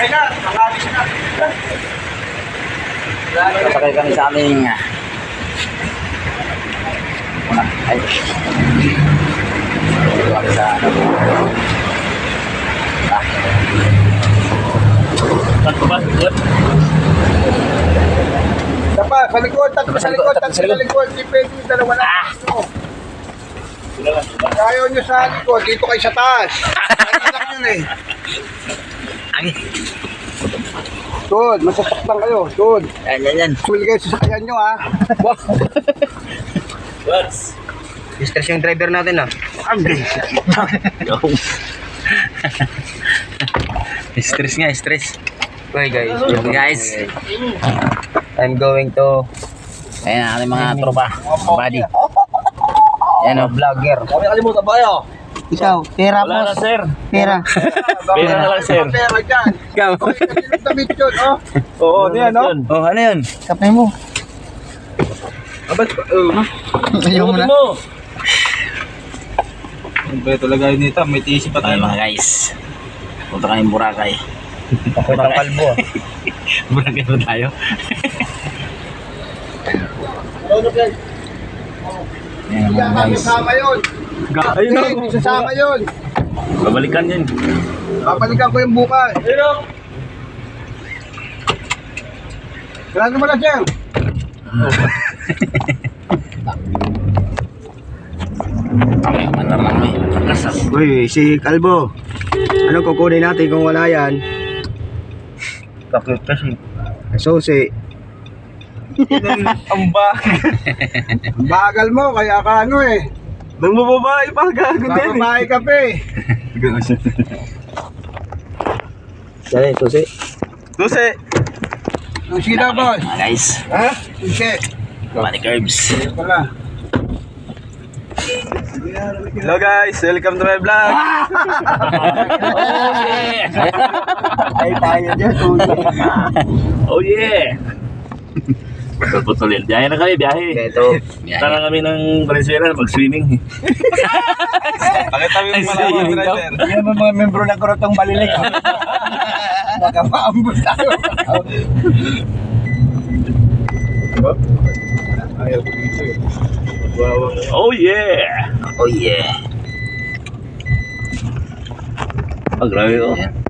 Sakay na, nakalis na. Sasakay kami sa aming ay dito kami sa Tapa, sa likod, tatlo sa likod, tatlo sa likod. Hindi pwede yung dalawa na. Ayaw nyo sa likod, dito kayo sa taas. Ano lang yun eh. Tod, masasaktan kayo, Tod. yan. Suli kayo sa sasakyan nyo ha. What's Stress yung driver natin ah. stress nga, stress. Okay guys. I'm going to ayan ang ating mga tropa buddy. Ayan o, vlogger. Kami kalimutan ba kayo? Ikaw, pera Wala na, boss. sir. Pera. Pera na lang, sir. Pera dyan. Ikaw. Okay, kasi yung damit yun, oh. Oo, ano yan, no? Oh, ano yun? Kapay mo. Abad, Ayaw mo na. Ano ba talaga yun dito? May tisi pa Ay mga guys, punta kami Boracay. Pakita ang kalbo ah. Boracay ba tayo? Ano guys? Ayan mga Kaya guys. kasama yun. Ayun Hindi, sasama yun. Babalikan yun. Papalikan ko yung bukas. Kailangan mo na, sir. Kami, mandar lang kami. Kasap. Uy, si Kalbo. Ano kukunin natin kung wala yan? Bakit kasi? Susi. Ang bagal mo, kaya ka ano eh. Nang mababae pa, gago Babae ka pa eh. Yan, susi. Susi. Susi na, boss. Mga guys, Ha? Susi. body curbs. Pala. Hello guys, welcome to my vlog. Oh yeah! Ay tayo dyan, susi. Oh yeah! Putol-putulin. Biyahe na kami, biyahe. Ito. Punta na kami ng Valenzuela mag-swimming. Pakita mo yung malaman, driver. Yan ang mga membro ng Kurotong Balilig. Baka maambot tayo. Ayaw ko dito eh. Oh yeah! Oh yeah. Oh, grabe oh.